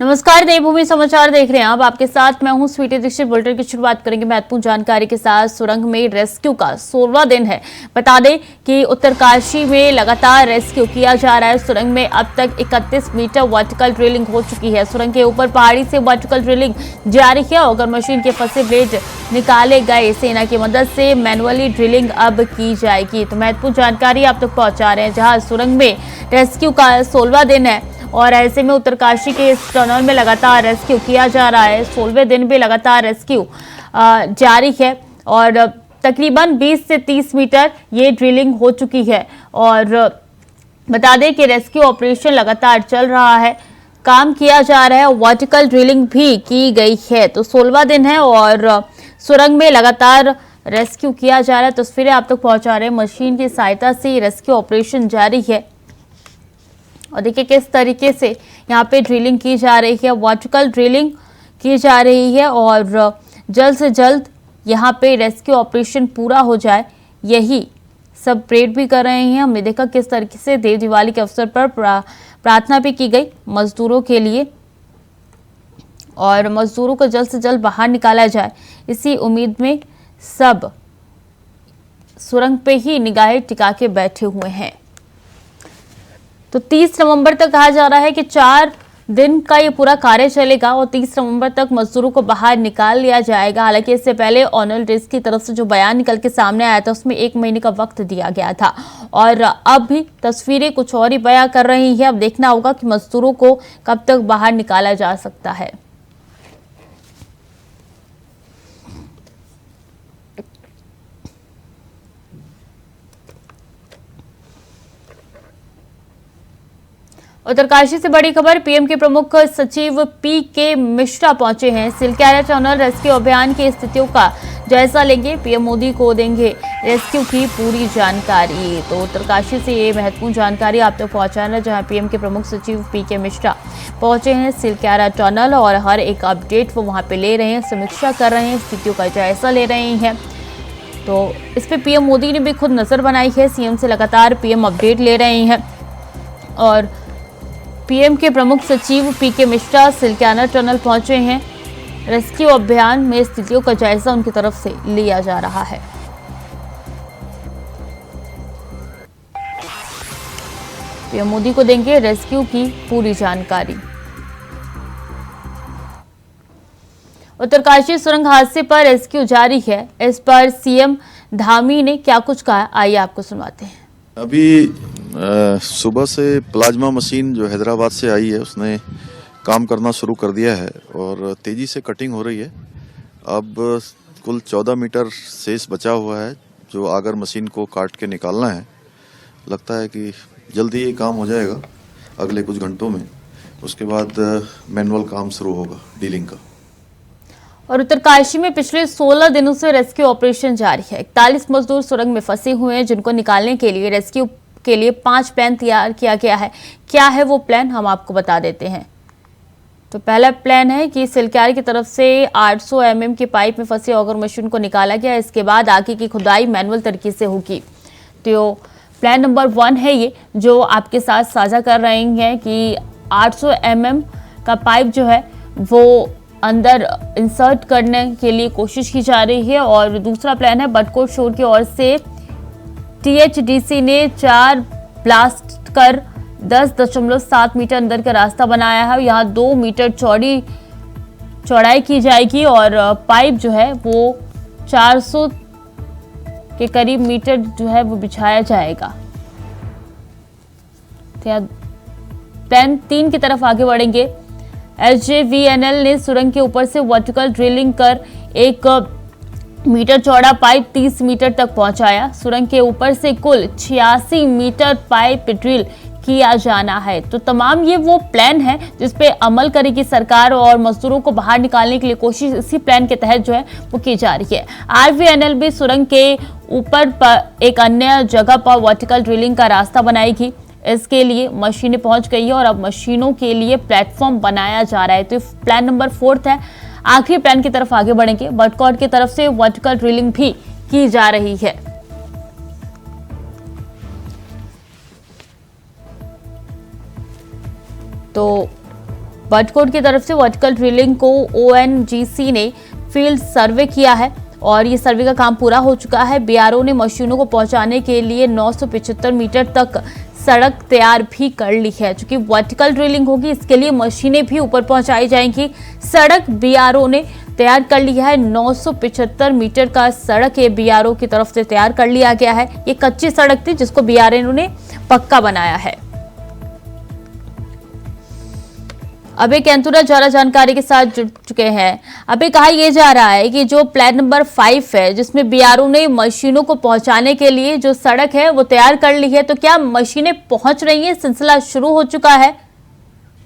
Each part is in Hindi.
नमस्कार, देवभूमि समाचार देख रहे हैं आप। आपके साथ मैं हूं स्वीटी दीक्षित। बुलेटिन की शुरुआत करेंगे महत्वपूर्ण जानकारी के साथ। सुरंग में रेस्क्यू का 16वां दिन है। बता दें कि उत्तरकाशी में लगातार रेस्क्यू किया जा रहा है। सुरंग में अब तक 31 मीटर वर्टिकल ड्रिलिंग हो चुकी है। सुरंग के ऊपर पहाड़ी से वर्टिकल ड्रिलिंग जारी है और मशीन के फंसे ब्लेड निकाले गए। सेना की मदद से मैनुअली ड्रिलिंग अब की जाएगी। तो महत्वपूर्ण जानकारी आप तक पहुंचा रहे हैं, जहां सुरंग में रेस्क्यू का 16वां दिन है और ऐसे में उत्तरकाशी के इस टनल में लगातार रेस्क्यू किया जा रहा है। 16वें दिन भी लगातार रेस्क्यू जारी है और तकरीबन 20 से 30 मीटर ये ड्रिलिंग हो चुकी है। और बता दें कि रेस्क्यू ऑपरेशन लगातार चल रहा है, काम किया जा रहा है, वर्टिकल ड्रिलिंग भी की गई है। तो 16वां दिन है और सुरंग में लगातार रेस्क्यू किया जा रहा है। तस्वीरें आप तक पहुंचा रहे हैं। मशीन की सहायता से रेस्क्यू ऑपरेशन जारी है और देखिए किस तरीके से यहाँ पे ड्रिलिंग की जा रही है, वर्टिकल ड्रिलिंग की जा रही है और जल्द से जल्द यहाँ पे रेस्क्यू ऑपरेशन पूरा हो जाए, यही सब प्रेयर भी कर रहे हैं। हमने देखा किस तरीके से देव दिवाली के अवसर पर प्रार्थना भी की गई मजदूरों के लिए और मजदूरों को जल्द से जल्द बाहर निकाला जाए, इसी उम्मीद में सब सुरंग पे ही निगाहें टिका के बैठे हुए हैं। तो 30 नवंबर तक कहा जा रहा है कि 4 दिन का ये पूरा कार्य चलेगा और 30 नवंबर तक मजदूरों को बाहर निकाल लिया जाएगा। हालांकि इससे पहले ऑनल डेस्क की तरफ से जो बयान निकल के सामने आया था उसमें 1 महीने का वक्त दिया गया था और अब भी तस्वीरें कुछ और ही बयां कर रही है। अब देखना होगा कि मजदूरों को कब तक बाहर निकाला जा सकता है। उत्तरकाशी से बड़ी खबर। पीएम के प्रमुख सचिव पीके मिश्रा पहुंचे हैं। सिलक्यारा टनल रेस्क्यू अभियान की स्थितियों का जायजा लेंगे। पीएम मोदी को देंगे रेस्क्यू की पूरी जानकारी। तो उत्तरकाशी से ये महत्वपूर्ण जानकारी आप तक पहुंचाना, जहां पीएम के प्रमुख सचिव पीके मिश्रा पहुंचे हैं सिलक्यारा टनल और हर एक अपडेट वो वहां पे ले रहे हैं, समीक्षा कर रहे हैं, स्थितियों का जायजा ले रहे हैं। तो इस पे पीएम मोदी ने भी खुद नजर बनाई है। सीएम से लगातार पीएम अपडेट ले रहे हैं और पीएम के प्रमुख सचिव पीके मिश्रा सिलक्यारा टनल पहुंचे हैं। रेस्क्यू अभियान में स्थितियों का जायजा उनकी तरफ से लिया जा रहा है। पीएम मोदी को देंगे रेस्क्यू की पूरी जानकारी। उत्तरकाशी सुरंग हादसे पर रेस्क्यू जारी है। इस पर सीएम धामी ने क्या कुछ कहा, आइए आपको सुनवाते हैं। अभी सुबह से प्लाज्मा मशीन जो हैदराबाद से आई है उसने काम करना शुरू कर दिया है और तेजी से कटिंग हो रही है। अब कुल 14 मीटर शेष बचा हुआ है जो आगर मशीन को काट के निकालना है। लगता है कि जल्दी ये काम हो जाएगा अगले कुछ घंटों में। उसके बाद मैनुअल काम शुरू होगा डीलिंग का। और उत्तरकाशी में पिछले 16 दिनों से रेस्क्यू ऑपरेशन जारी है। 41 मजदूर सुरंग में फंसे हुए हैं, जिनको निकालने के लिए रेस्क्यू के लिए 5 प्लान तैयार किया गया है। क्या है वो प्लान, हम आपको बता देते हैं। तो पहला प्लान है कि सिलक्यारा की तरफ से 800 mm की पाइप में फंसे ऑगर मशीन को निकाला गया। इसके बाद आगे की खुदाई मैनुअल तरीके से होगी। तो प्लान नंबर 1 है ये, जो आपके साथ साझा कर रहे हैं कि 800 mm का पाइप जो है वो अंदर इंसर्ट करने के लिए कोशिश की जा रही है। और दूसरा प्लान है बटकोट शोर की ओर से टीएचडीसी ने 4 ब्लास्ट कर 10.7 मीटर अंदर का रास्ता बनाया है। यहाँ 2 मीटर चौड़ाई की जाएगी और पाइप जो है वो 400 के करीब मीटर जो है वो बिछाया जाएगा। प्लान 3 की तरफ आगे बढ़ेंगे। एसजेवीएनएल ने सुरंग के ऊपर से वर्टिकल ड्रिलिंग कर 1 मीटर चौड़ा पाइप 30 मीटर तक पहुंचाया। सुरंग के ऊपर से कुल 86 मीटर पाइप ड्रिल किया जाना है। तो तमाम ये वो प्लान है जिस पे अमल करेगी सरकार और मजदूरों को बाहर निकालने के लिए कोशिश इसी प्लान के तहत जो है वो की जा रही है। आरवीएनएल भी सुरंग के ऊपर एक अन्य जगह पर वर्टिकल ड्रिलिंग का रास्ता बनाएगी। इसके लिए मशीनें पहुंच गई है और अब मशीनों के लिए प्लेटफॉर्म बनाया जा रहा है। तो प्लान नंबर 4 है। आखिरी प्लान की तरफ आगे बढ़ेंगे। बटकॉट की तरफ से वर्टिकल ड्रिलिंग भी की जा रही है। तो बटकोट की तरफ से वर्टिकल ड्रिलिंग को ONGC ने फील्ड सर्वे किया है और ये सर्वे का काम पूरा हो चुका है। BRO ने मशीनों को पहुंचाने के लिए 975 मीटर तक सड़क तैयार भी कर ली है। चूंकि वर्टिकल ड्रिलिंग होगी, इसके लिए मशीनें भी ऊपर पहुंचाई जाएंगी। सड़क BRO ने तैयार कर लिया है। 975 मीटर का सड़क ये BRO की तरफ से तैयार कर लिया गया है। ये कच्ची सड़क थी जिसको BRO ने पक्का बनाया है। अब एक एंतुरा ज्यादा जानकारी के साथ जुड़ चुके हैं। अभी कहा यह जा रहा है कि जो प्लान नंबर 5 है, जिसमें BRO ने मशीनों को पहुंचाने के लिए जो सड़क है वो तैयार कर ली है, तो क्या मशीनें पहुंच रही हैं? सिलसिला शुरू हो चुका है?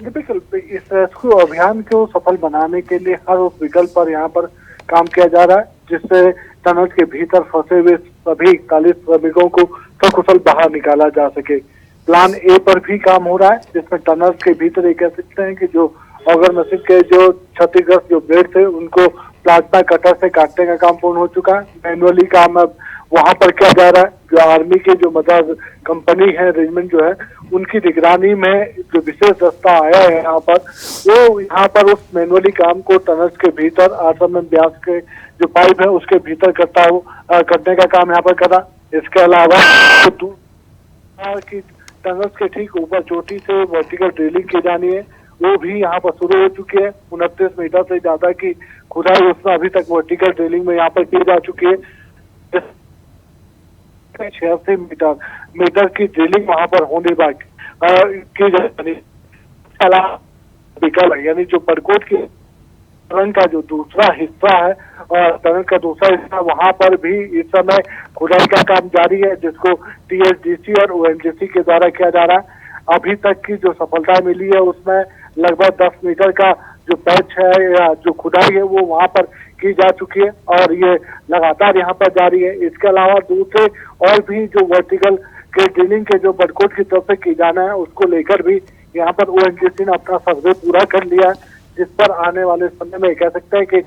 बिल्कुल, इस रेस्क्यू अभियान को सफल बनाने के लिए हर उस विकल्प पर यहाँ पर काम किया जा रहा है, जिससे टनल के भीतर फंसे हुए सभी 41 श्रमिकों को सकुशल बाहर निकाला जा सके। प्लान ए पर भी काम हो रहा है, जिसमें टनल के भीतर ये कह सकते हैं कि जो ऑगर मशीन के जो क्षतिग्रस्त जो ब्लेड थे उनको प्लाज्मा कटर से काटने का काम पूर्ण हो चुका है। मैनुअली काम अब वहां पर किया जा रहा है। जो आर्मी के जो मदद कंपनी है, रेजिमेंट जो है, उनकी निगरानी में जो विशेष दस्ता आया है यहाँ पर, वो यहाँ पर उस मैनुअली काम को टनल के भीतर 8 mm व्यास के जो पाइप है उसके भीतर करने का काम यहाँ पर करा। इसके अलावा टनल के ठीक ऊपर चोटी से वर्टिकल ड्रिलिंग की जानी है, वो भी यहाँ पर शुरू हो चुकी है। 29 मीटर से ज्यादा की खुदाई उसमें अभी तक वर्टिकल ड्रिलिंग में यहाँ पर की जा चुकी है। 86 मीटर की ड्रिलिंग वहाँ पर होने बाकी की जानी। यानी जो बटकोट की टनल का जो दूसरा हिस्सा है और टनल का दूसरा हिस्सा, वहां पर भी इस समय खुदाई का काम जारी है, जिसको THDC और ONGC के द्वारा किया जा रहा है। अभी तक की जो सफलता मिली है उसमें लगभग 10 मीटर का जो पैच है या जो खुदाई है वो वहां पर की जा चुकी है और ये लगातार यहाँ पर जारी है। इसके अलावा दूसरे और भी जो वर्टिकल के ड्रिलिंग के जो बटकोट की तरफ से की जाना है उसको लेकर भी यहाँ पर ONGC ने अपना सर्वे पूरा कर लिया है, जिस पर आने वाले समय में कह सकते हैं कि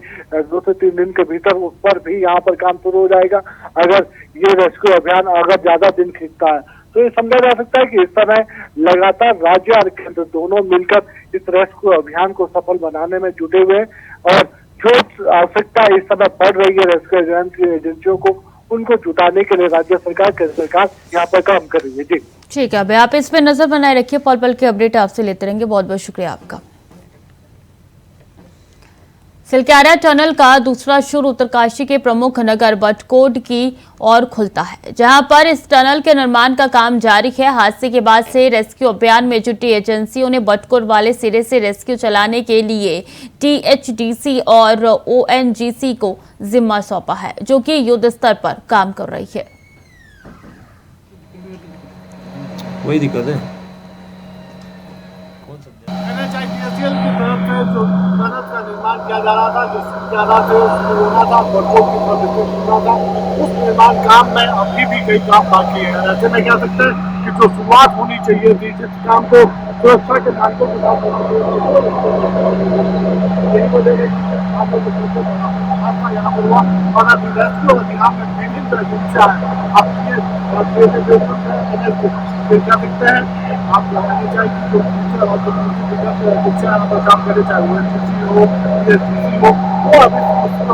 2 से 3 दिन के भीतर उस पर भी यहाँ पर काम शुरू हो जाएगा। अगर ये रेस्क्यू अभियान अगर ज्यादा दिन खींचता है तो ये समझा जा सकता है कि इस समय लगातार राज्य और केंद्र दोनों मिलकर इस रेस्क्यू अभियान को सफल बनाने में जुटे हुए हैं और जो आवश्यकता इस समय पड़ रही है रेस्क्यू अभियान की एजेंसियों को, उनको जुटाने के लिए राज्य सरकार, केंद्र सरकार यहाँ पर काम कर रही है। जी ठीक है, अभी आप इस पे नजर बनाए रखिए, पल पल के अपडेट आपसे लेते रहेंगे। बहुत बहुत शुक्रिया आपका। सिलक्यारा टनल का दूसरा शुरू उत्तरकाशी के प्रमुख नगर बटकोट की ओर खुलता है, जहां पर इस टनल के निर्माण का काम जारी है। हादसे के बाद से रेस्क्यू अभियान में जुटी एजेंसियों ने बटकोट वाले सिरे से रेस्क्यू चलाने के लिए THDC और ONGC को जिम्मा सौंपा है, जो कि युद्ध स्तर पर काम कर रही है। वही दिक्कत है। NHITSL की तरफ से जो टनल का निर्माण किया जा रहा था, जो सिलक्यारा से शुरू होना था, बटकोट की तरफ से शुरू होना था, उस निर्माण काम में अभी भी कई काम बाकी है। ऐसे में कह सकते हैं कि जो शुरुआत होनी चाहिए थी जिस काम को सुरक्षा के मानकों के साथ यही वजह है यहाँ पर हुआ और अभी रेस्क्यू अभियान में विभिन्न एजेंसियां हैं। आप ये कह सकते हैं, आप लगाने चाहिए जो काम करे, चाहे ONGC हो, THDC हो, वो अभी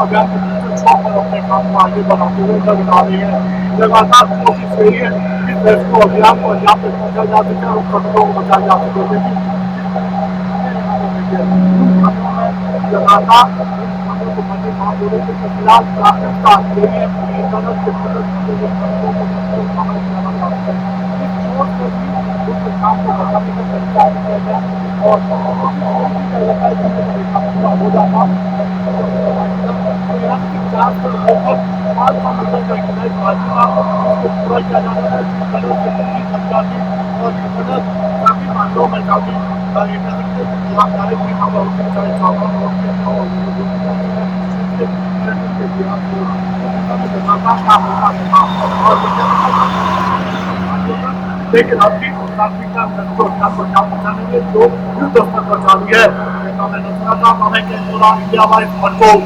अभियान के दूसरे छोर पर अपने काम को आगे बढ़ाते हुए नजर आ रही है। लगातार कोशिश यही है कि रेस्क्यू अभियान को यहाँ पे पहुंचा जा सके और खतरों को बचाया जा सके। लगातार खिलाफ प्राथमिकता यही है कि टनल के काम को बढ़ाने का तरीका किया जाए और हो जाता पूरा किया जाता है और काफी मामलों में काफी लेकिन अभी प्राथमिकता जो युद्ध स्तर पर जारी है। इंडिया वाइज बटकोट।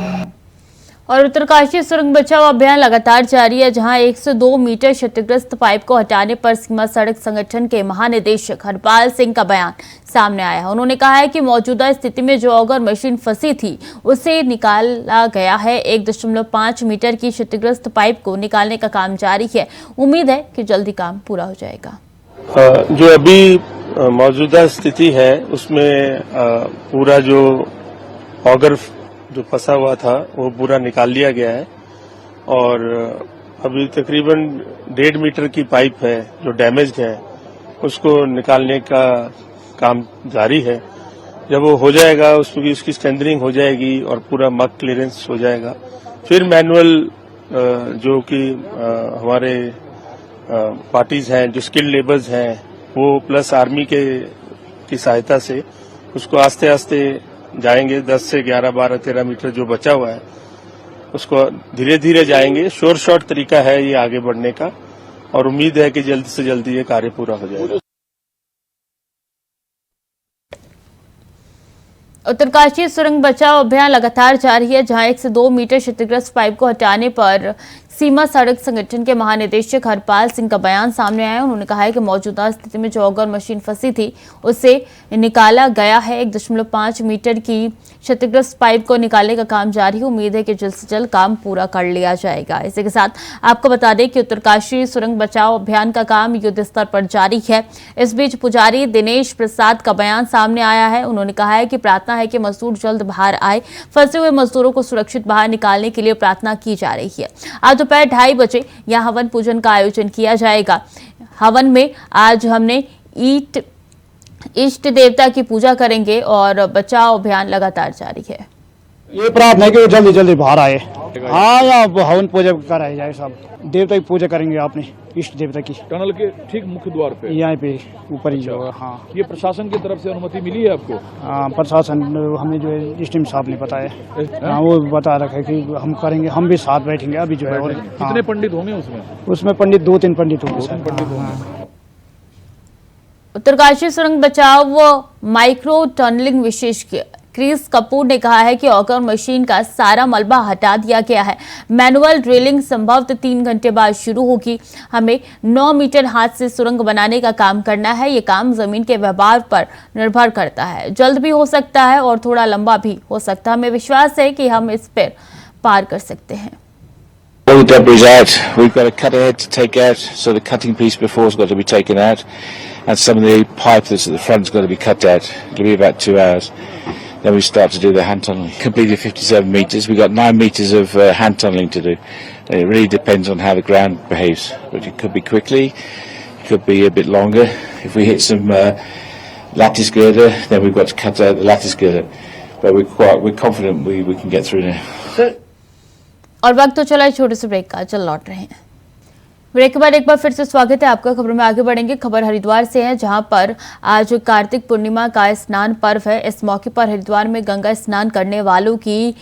और उत्तरकाशी सुरंग बचाव अभियान लगातार जारी है, जहां 102 मीटर क्षतिग्रस्त पाइप को हटाने पर सीमा सड़क संगठन के महानिदेशक हरपाल सिंह का बयान सामने आया है। उन्होंने कहा है कि मौजूदा स्थिति में जो ऑगर मशीन फंसी थी उसे निकाला गया है। 1.5 मीटर की क्षतिग्रस्त पाइप को निकालने का काम जारी है। उम्मीद है कि जल्दी काम पूरा हो जाएगा। जो अभी मौजूदा स्थिति है उसमें पूरा जो ऑगर जो फंसा हुआ था वो पूरा निकाल लिया गया है और अभी तकरीबन 1.5 मीटर की पाइप है जो डैमेज्ड है उसको निकालने का काम जारी है। जब वो हो जाएगा उसकी स्ट्रेंथनिंग हो जाएगी और पूरा मग क्लियरेंस हो जाएगा, फिर मैनुअल जो कि हमारे पार्टीज हैं जो स्किल्ड लेबर्स हैं वो प्लस आर्मी की सहायता से उसको आस्ते आस्ते जाएंगे। 10 से 11, 12, 13 मीटर जो बचा हुआ है उसको धीरे धीरे जाएंगे। शोर शॉर्ट तरीका है ये आगे बढ़ने का और उम्मीद है कि जल्द से जल्द ये कार्य पूरा हो जाएगा। उत्तरकाशी सुरंग बचाव अभियान लगातार जारी है, जहां 102 मीटर क्षतिग्रस्त पाइप को हटाने पर सीमा सड़क संगठन के महानिदेशक हरपाल सिंह का बयान सामने आया। उन्होंने कहा है कि मौजूदा स्थिति में जो ऑगर मशीन फंसी थी उसे निकाला गया है। 1.5 मीटर की क्षतिग्रस्त पाइप को निकालने का काम जारी है। उम्मीद है कि जल्द से जल्द काम पूरा कर लिया जाएगा। इसी के साथ आपको बता दें कि उत्तरकाशी सुरंग बचाव अभियान का काम युद्ध स्तर पर जारी है। इस बीच पुजारी दिनेश प्रसाद का बयान सामने आया है। उन्होंने कहा है कि प्रार्थना है कि मजदूर जल्द बाहर आए। फंसे हुए मजदूरों को सुरक्षित बाहर निकालने के लिए प्रार्थना की जा रही है। आज दोपहर 2:30 बजे यहां हवन पूजन का आयोजन किया जाएगा। हवन में आज हमने इष्ट देवता की पूजा करेंगे और बचाव अभियान लगातार जारी है। ये प्रार्थना है कि वो जल्दी जल्दी बाहर आए। हाँ, यहाँ हवन पूजा कराई जाए, सब देवता की पूजा करेंगे अपने इष्ट देवता की। टनल के ठीक मुख्य द्वार पे यहाँ पे ऊपर ही जो है। हाँ, ये प्रशासन की तरफ से अनुमति मिली है आपको? हाँ, प्रशासन हमें जो है एसडीएम साहब ने बताया। हाँ, वो बता रखा है कि हम करेंगे, हम भी साथ बैठेंगे अभी जो है। और कितने पंडित होंगे उसमें? उसमें पंडित 2-3 पंडित होंगे। उत्तरकाशी सुरंग बचाव माइक्रो टनलिंग विशेषज्ञ क्रिस कपूर ने कहा है कि ऑगर मशीन का सारा मलबा हटा दिया गया है। मैनुअल ड्रिलिंग संभवतः 3 घंटे बाद शुरू होगी। हमें 9 मीटर हाथ से सुरंग बनाने का काम करना है। ये काम जमीन के व्यवहार पर निर्भर करता है। जल्द भी हो सकता है और थोड़ा लंबा भी हो सकता है। हमें विश्वास है कि हम इस पर पार कर सकते हैं। All the debris out. We've got a cut ahead to take out, so the cutting piece before has got to be taken out, and some of the pipe that's at the front's got to be cut out. It'll be about 2 hours. Then we start to do the hand tunneling. Completed 57 metres. We've got 9 metres of hand tunneling to do. It really depends on how the ground behaves. But it could be quickly, it could be a bit longer. If we hit some lattice girder, then we've got to cut out the lattice girder. But we're confident we can get through now. और वक्त तो चला है छोटे से ब्रेक का, चल लौट रहे हैं। ब्रेक के बाद एक बार फिर से स्वागत है आपका। खबरों में आगे बढ़ेंगे। खबर हरिद्वार से है, जहां पर आज कार्तिक पूर्णिमा का स्नान पर्व है। इस मौके पर हरिद्वार में गंगा स्नान करने वालों की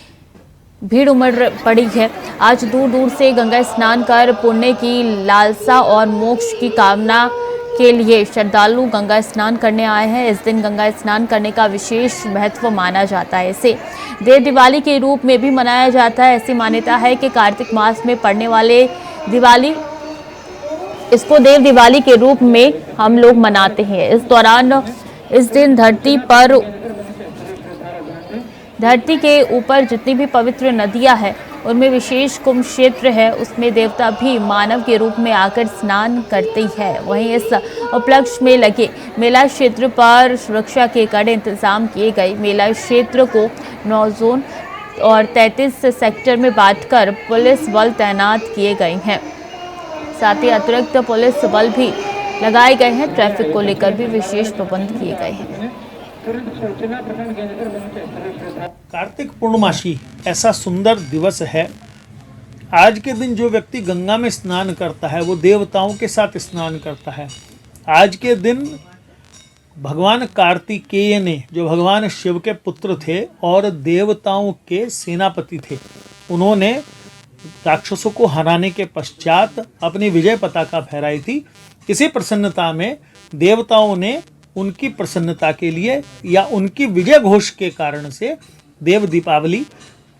भीड़ उमड़ पड़ी है। आज दूर दूर से गंगा स्नान कर पुण्य की लालसा और मोक्ष की कामना के लिए श्रद्धालु गंगा स्नान करने आए हैं। इस दिन गंगा स्नान करने का विशेष महत्व माना जाता है। इसे देव दिवाली के रूप में भी मनाया जाता है। ऐसी मान्यता है कि कार्तिक मास में पड़ने वाले दिवाली, इसको देव दिवाली के रूप में हम लोग मनाते हैं। इस दौरान इस दिन धरती के ऊपर जितनी भी पवित्र नदियां हैं उनमें विशेष कुंभ क्षेत्र है, उसमें देवता भी मानव के रूप में आकर स्नान करते हैं। वहीं इस उपलक्ष्य में लगे मेला क्षेत्र पर सुरक्षा के कड़े इंतजाम किए गए। मेला क्षेत्र को 9 जोन और 33 सेक्टर में बांटकर पुलिस बल तैनात किए गए हैं। साथ ही अतिरिक्त पुलिस बल भी लगाए गए हैं। ट्रैफिक को लेकर भी विशेष प्रबंध किए गए हैं। कार्तिक पूर्णमासी ऐसा सुंदर दिवस है। आज के दिन जो व्यक्ति गंगा में स्नान करता है वो देवताओं के साथ स्नान करता है। आज के दिन भगवान कार्तिकेय ने, जो भगवान शिव के पुत्र थे और देवताओं के सेनापति थे, उन्होंने राक्षसों को हराने के पश्चात अपनी विजय पताका फहराई थी। इसी प्रसन्नता में देवताओं ने उनकी प्रसन्नता के लिए या उनकी विजय घोष के कारण से देव दीपावली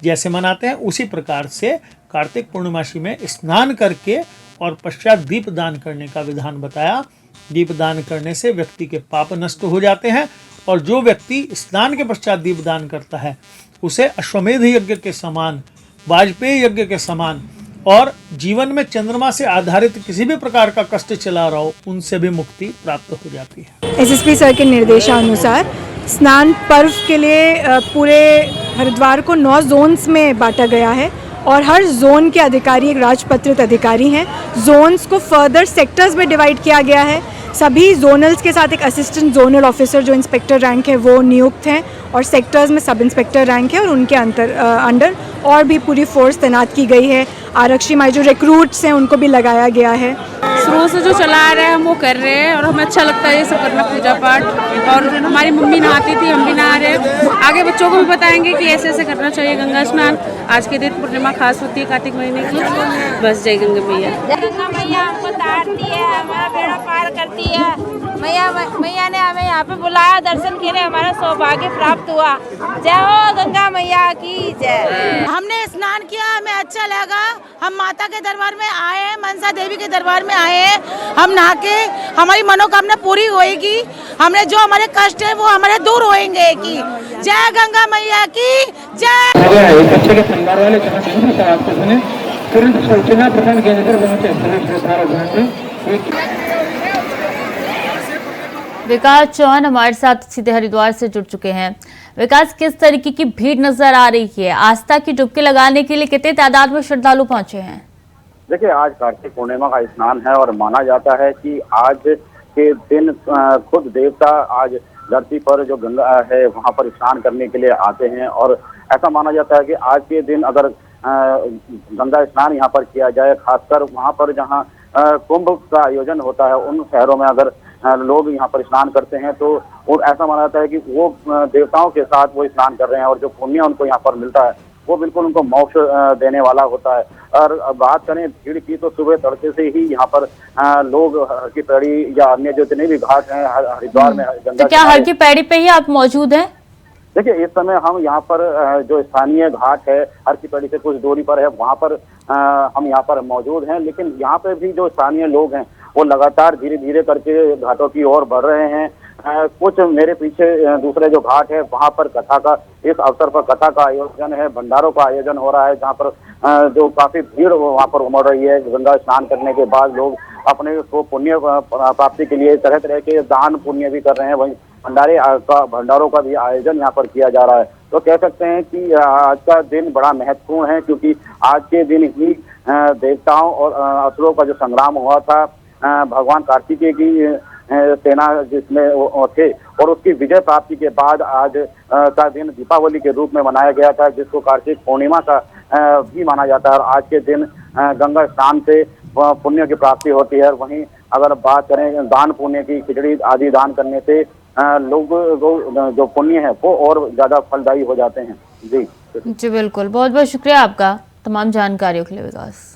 जैसे मनाते हैं उसी प्रकार से कार्तिक पूर्णिमासी में स्नान करके और पश्चात दीप दान करने का विधान बताया। दीप दान करने से व्यक्ति के पाप नष्ट हो जाते हैं और जो व्यक्ति स्नान के पश्चात दीप दान करता है उसे अश्वमेध यज्ञ के समान, वाजपेयी यज्ञ के समान और जीवन में चंद्रमा से आधारित किसी भी प्रकार का कष्ट चला रहा हो उनसे भी मुक्ति प्राप्त हो जाती है। एसएसपी सर के निर्देशानुसार स्नान पर्व के लिए पूरे हरिद्वार को 9 जोन्स में बांटा गया है और हर जोन के अधिकारी एक राजपत्रित अधिकारी हैं। जोन्स को फर्दर सेक्टर्स में डिवाइड किया गया है। सभी जोनल्स के साथ एक असिस्टेंट जोनल ऑफिसर जो इंस्पेक्टर रैंक है वो नियुक्त हैं और सेक्टर्स में सब इंस्पेक्टर रैंक है और उनके अंडर और भी पूरी फोर्स तैनात की गई है। आरक्षी माई जो रिक्रूट्स हैं उनको भी लगाया गया है। शुरू से जो चला आ रहे हैं हम वो कर रहे हैं और हमें अच्छा लगता है ये सब करना, पूजा पाठ। और हमारी मम्मी नहाती थी, हम भी नहा रहे हैं। आगे बच्चों को भी बताएंगे कि ऐसे ऐसे करना चाहिए गंगा स्नान। आज के दिन पूर्णिमा खास होती है कार्तिक महीने की। बस जय गंगा मैया। गंगा मैया हमको तारती है, हमारा बेड़ा पार करती है। मैया ने हमें यहाँ पे बुलाया, दर्शन के लिए हमारा सौभाग्य प्राप्त हुआ। जय हो गंगा मैया की जय। हमने स्नान किया, हमें अच्छा लगा। हम माता के दरबार में आए हैं, मनसा देवी के दरबार में आए हैं। हम नहा के हमारी मनोकामना पूरी होएगी। हमने जो हमारे कष्ट है वो हमारे दूर होएंगे की। जय गंगा मैया की जय। बच्चे के परिवार वाले तुरंत सूचना प्रदान केंद्र विकास चौहान हमारे साथ सीधे हरिद्वार से जुड़ चुके हैं। विकास, किस तरीके की भीड़ नजर आ रही है? आस्था की डुबकी लगाने के लिए कितने तादाद में श्रद्धालु पहुंचे हैं? देखिए, आज कार्तिक पूर्णिमा का स्नान है और माना जाता है कि आज के दिन खुद देवता आज धरती पर जो गंगा है वहां पर स्नान करने के लिए आते हैं और ऐसा माना जाता है कि आज के दिन अगर गंगा स्नान यहाँ पर किया जाए, खासकर वहां पर जहाँ कुंभ का आयोजन होता है उन शहरों में अगर लोग यहाँ पर स्नान करते हैं तो ऐसा माना जाता है कि वो देवताओं के साथ वो स्नान कर रहे हैं और जो पुण्य उनको यहाँ पर मिलता है वो बिल्कुल उनको मोक्ष देने वाला होता है। और बात करें भीड़ की तो सुबह तड़के से ही यहाँ पर लोग हर की पैड़ी या अन्य जो जितने भी घाट हैं हरिद्वार में गंगा, तो क्या हर की पैड़ी पे ही आप मौजूद हैं? देखिए, इस समय हम यहाँ पर जो स्थानीय घाट है हर की पैड़ी से कुछ दूरी पर है, वहाँ पर हम यहाँ पर मौजूद हैं। लेकिन यहाँ पे भी जो स्थानीय लोग हैं वो लगातार धीरे धीरे करके घाटों की ओर बढ़ रहे हैं। कुछ मेरे पीछे दूसरे जो घाट है वहाँ पर कथा का इस अवसर पर कथा का आयोजन है, भंडारों का आयोजन हो रहा है, जहाँ पर जो काफी भीड़ वहाँ पर उमड़ रही है। गंगा स्नान करने के बाद लोग अपने को पुण्य प्राप्ति के लिए तरह तरह के दान पुण्य भी कर रहे हैं। वहीं भंडारों का भी आयोजन यहाँ पर किया जा रहा है। तो कह सकते हैं कि आज का दिन बड़ा महत्वपूर्ण है क्योंकि आज के दिन ही देवताओं और असुरों का जो संग्राम हुआ था, भगवान कार्तिकेय की सेना जिसमें थे और उसकी विजय प्राप्ति के बाद आज का दिन दीपावली के रूप में मनाया गया था, जिसको कार्तिक पूर्णिमा का भी माना जाता है। और आज के दिन गंगा स्नान से पुण्य की प्राप्ति होती है। वहीं अगर बात करें दान पुण्य की, खिचड़ी आदि दान करने से लोग जो पुण्य है वो और ज्यादा फलदायी हो जाते हैं। जी बिल्कुल, बहुत बहुत शुक्रिया आपका तमाम जानकारियों के लिए विकास।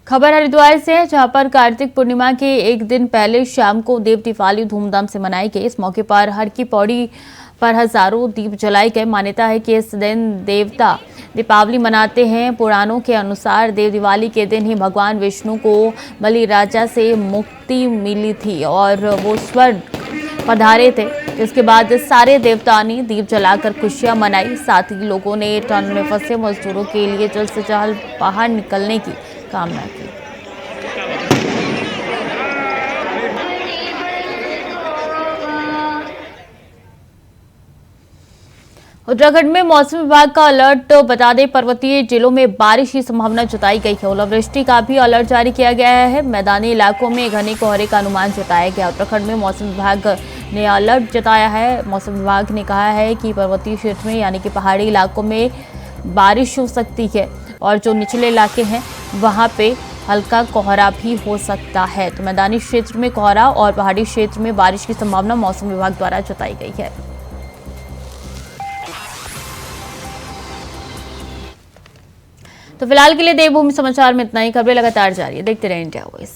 खबर हरिद्वार से है, जहां पर कार्तिक पूर्णिमा के एक दिन पहले शाम को देव दीपावली धूमधाम से मनाई गई। इस मौके पर हर की पौड़ी पर हजारों दीप जलाए गए। मान्यता है कि इस दिन देवता दीपावली मनाते हैं। पुराणों के अनुसार देव दिवाली के दिन ही भगवान विष्णु को बलि राजा से मुक्ति मिली थी और वो स्वर्ग पधारे थे, जिसके बाद सारे देवताओं ने दीप जलाकर खुशियां मनाई। साथ ही लोगों ने टनल में फंसे मजदूरों के लिए जल्द से जल्द बाहर निकलने की कामना की। उत्तराखंड में मौसम विभाग का अलर्ट बता दें, पर्वतीय जिलों में बारिश की संभावना जताई गई है। ओलावृष्टि का भी अलर्ट जारी किया गया है। मैदानी इलाकों में घने कोहरे का अनुमान जताया गया। उत्तराखंड में मौसम विभाग ने अलर्ट जताया है। मौसम विभाग ने कहा है कि पर्वतीय क्षेत्र में यानी कि पहाड़ी इलाकों में बारिश हो सकती है और जो निचले इलाके हैं वहां पे हल्का कोहरा भी हो सकता है। तो मैदानी क्षेत्र में कोहरा और पहाड़ी क्षेत्र में बारिश की संभावना मौसम विभाग द्वारा जताई गई है। तो फिलहाल के लिए देवभूमि समाचार में इतना ही। खबरें लगातार जारी है, देखते रहें इंडिया वॉइस।